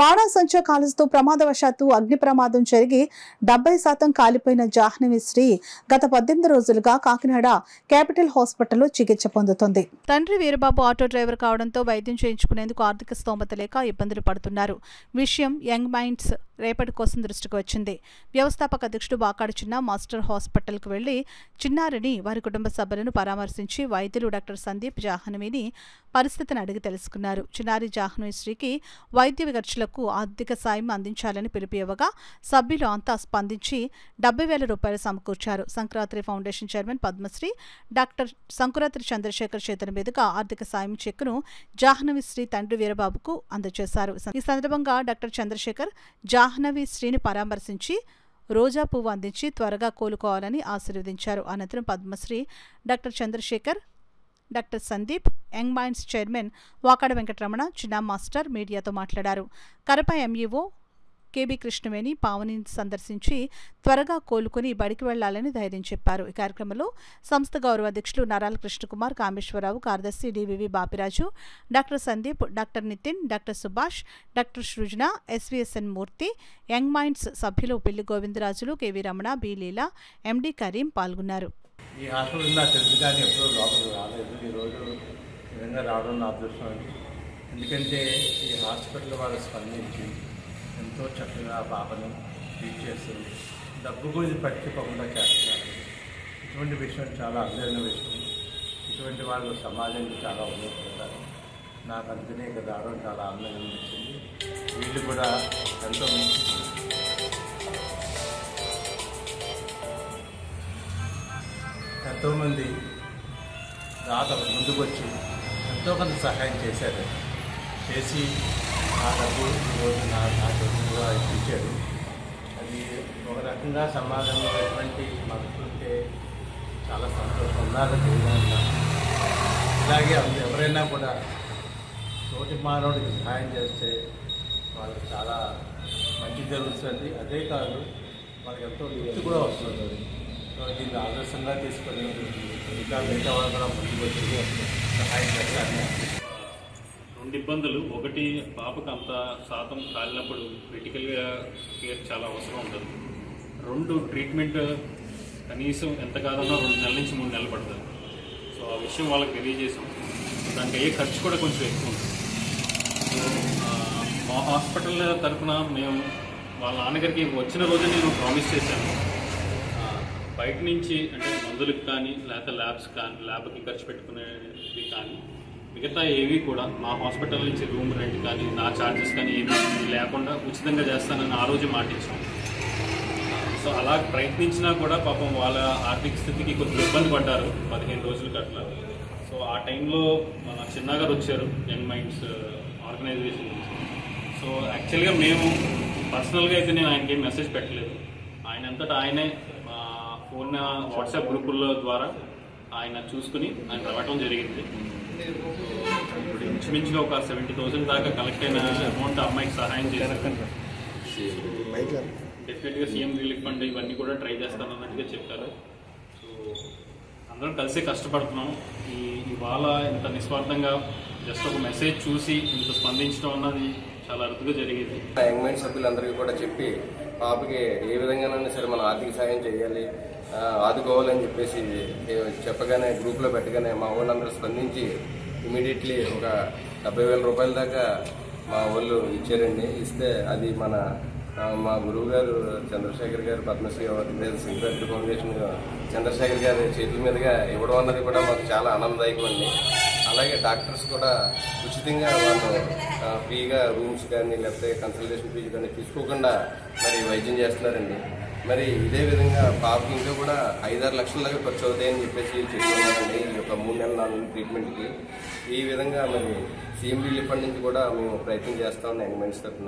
బాణాసంచా కాలుస్తూ ప్రమాదవశాత్తు అగ్ని ప్రమాదం జరిగి 70% కాలిపోయిన జాహ్నవి శ్రీ గత 18 రోజులుగా కాకినాడ క్యాపిటల్ హాస్పిటల్లో చికిత్స పొందుతోంది. తండ్రి వీరబాబు ఆటో డ్రైవర్ కావడంతో వైద్యం చేయించుకునేందుకు ఆర్థిక స్తోమత లేక ఇబ్బందులు పడుతున్నారు. విషయం యంగ్ మైండ్స్ రేపటి కోసం దృష్టికి వచ్చింది. వ్యవస్థాపక అధ్యక్షుడు వాకాడు చిన్న మాస్టర్ హాస్పిటల్కు వెళ్లి చిన్నారిని వారి కుటుంబ సభ్యులను పరామర్శించి వైద్యులు డాక్టర్ సందీప్ జాహ్నవిని పరిస్థితిని అడిగి తెలుసుకున్నారు. చిన్నారి జాహ్నవి శ్రీకి వైద్య ఖర్చులకు ఆర్థిక సాయం అందించాలని పిలుపునివ్వగా సభ్యులు అంతా స్పందించి 70,000 రూపాయలు సమకూర్చారు. Sankranti foundation chairman Padmashri doctor Sankurathri Chandrashekar చేతుల మీదుగా ఆర్థిక సాయం చెక్కును జాహ్నవి శ్రీ తండ్రి వీరబాబుకు అందజేశారు. ఈ సందర్భంగా డాక్టర్ చంద్రశేఖర్ జాహ్నవి శ్రీని పరామర్శించి రోజా పువ్వు అందించి త్వరగా కోలుకోవాలని ఆశీర్వదించారు. అనంతరం Padmashri doctor Chandrashekhar, doctor Sandeep, young minds chairman Vakada Venkataramana, చిన్న మాస్టర్ మీడియాతో మాట్లాడారు. కరప ఎంఈఓ కేబీ కృష్ణవేణి పావనిని సందర్శించి త్వరగా కోలుకుని బడికి వెళ్లాలని ధైర్యం చెప్పారు. ఈ కార్యక్రమంలో సంస్థ గౌరవ అధ్యక్షులు నరాల కృష్ణకుమార్, కామేశ్వరరావు, కార్యదర్శి DVV Bapiraju, doctor Sandeep, doctor Nitin, doctor Subhash, doctor Srujana, SVSN Murthy, young minds సభ్యులు Pilli Govindarajulu, KV Ramana, B Leela, MD Karim పాల్గొన్నారు. ఈ హాస్పిటల్ నాకు తెలుసు కానీ ఎప్పుడూ లోపలికి రాలేదు. ఈరోజు నిజంగా రావడం నా అదృష్టం. ఎందుకంటే ఈ హాస్పిటల్ వాళ్ళు స్పందించి ఎంతో చక్కగా పాపని ట్రీట్ చేస్తారు, డబ్బు గురించి పట్టించుకోకుండా చేస్తున్నారు. ఇటువంటి విషయం చాలా అరుదైన విషయం. ఇటువంటి వాళ్ళు సమాజానికి చాలా ఉపయోగపడతారు. నాకు అందుకనే ఇక్కడ రావడం చాలా ఆనందంగా అనిపించింది. వీళ్ళు కూడా ఎంతోమంది ముందుకు వచ్చి ఎంతో కొంత సహాయం చేశారు. చేసి ఆ డబ్బు ఈరోజు నా డబ్బుగా ఇచ్చారు. అది ఒక రకంగా సమాజంలో ఎటువంటి మద్దతుంటే చాలా సంతోషం. ఉన్నారో తెలియదు. ఇలాగే ఎవరైనా కూడా తోటి మానవుడికి సహాయం చేస్తే వాళ్ళకి చాలా మంచి జరుగుతుంది. అదే కాదు, వాళ్ళకి ఎంతో వృత్తి కూడా వస్తుంది. దీన్ని ఆదర్శంగా తీసుకొని ఇంకా మిగతా వాళ్ళు కూడా ముందుకు వచ్చి సహాయం చేస్తారని. రెండు ఇబ్బందులు. ఒకటి, పాపకు అంత శాతం కాలినప్పుడు క్రిటికల్ కేర్ చాలా అవసరం ఉంటుంది. రెండు, ట్రీట్మెంట్ కనీసం ఎంత కాదన్నా 2 నెలల నుంచి 3 నెలలు పడుతుంది. సో ఆ విషయం వాళ్ళకి తెలియజేసాం. దానికి అయ్యే ఖర్చు కూడా కొంచెం ఎక్కువ ఉంటుంది. సో మా హాస్పిటల్ తరఫున మేము వాళ్ళ నాన్నగారికి వచ్చిన రోజు నేను ప్రామిస్ చేశాను, బయట నుంచి అంటే మందులకు కానీ లేకపోతే ల్యాబ్కి ఖర్చు పెట్టుకునేది కానీ మిగతా ఏవి కూడా మా హాస్పిటల్ నుంచి రూమ్ రెంట్ కానీ నా ఛార్జెస్ కానీ ఏమీ లేకుండా ఉచితంగా చేస్తానని ఆ రోజు మాటించాం. సో అలా ప్రయత్నించినా కూడా పాపం వాళ్ళ ఆర్థిక స్థితికి కొంచెం ఇబ్బంది పడ్డారు 15 రోజులకి అట్లా. సో ఆ టైంలో మన చిన్నగారు వచ్చారు యంగ్ మైండ్స్ ఆర్గనైజేషన్ నుంచి. సో యాక్చువల్గా మేము పర్సనల్గా అయితే నేను ఆయనకి ఏం మెసేజ్ పెట్టలేదు. ఆయన అంతటా ఆయనే ఫోన్ వాట్సాప్ గ్రూపుల ద్వారా ఆయన చూసుకుని ఆయన రావటం జరిగింది. ఇప్పుడు ఇంచుమించుగా ఒక 70,000 దాకా కలెక్ట్ అయిన అమౌంట్ అమ్మాయికి సహాయం చేశారు. డెఫినెట్గా సీఎం రిలీఫ్ ఫండ్ ఇవన్నీ కూడా ట్రై చేస్తానన్నట్టుగా చెప్పారు. సో అందరం కలిసే కష్టపడుతున్నాం. ఇవాళ ఇంత నిస్వార్థంగా జస్ట్ ఒక మెసేజ్ చూసి ఇంత స్పందించడం అన్నది చాలా అరుదుగా జరిగింది. యంగ్ మైండ్ సభ్యులందరికీ కూడా చెప్పి పాపకి ఏ విధంగానైనా సరే మనం ఆర్థిక సాయం చేయాలి, ఆదుకోవాలని చెప్పేసి చెప్పగానే గ్రూప్లో పెట్టగానే మా వాళ్ళందరూ స్పందించి ఇమీడియట్లీ ఒక 70,000 రూపాయల దాకా మా వాళ్ళు ఇచ్చారండి. ఇస్తే అది మా గురువు గారు చంద్రశేఖర్ గారు, పద్మశ్రీ సంక్రాంతి ఫౌండేషన్ చంద్రశేఖర్ గారి చేతుల మీదుగా ఇవ్వడం అన్నది కూడా మాకు చాలా ఆనందదాయకం అండి. అలాగే డాక్టర్స్ కూడా ఉచితంగా వాళ్ళు ఫ్రీగా రూమ్స్ కానీ లేకపోతే కన్సల్టేషన్ ఫీజు కానీ తీసుకోకుండా మరి వైద్యం చేస్తున్నారండి. మరి ఇదే విధంగా పాపకి ఇంకా కూడా 5-6 లక్షల దాకా ఖర్చు అవుతాయని చెప్పేసి చెప్తున్నారండి ఈ యొక్క 3 నెలల 4 నెలల ట్రీట్మెంట్కి. ఈ విధంగా మరి సీఎం రిలీఫ్ ఫండ్ నుంచి కూడా మేము ప్రయత్నం చేస్తామని యంగ్ మైండ్స్ తరఫున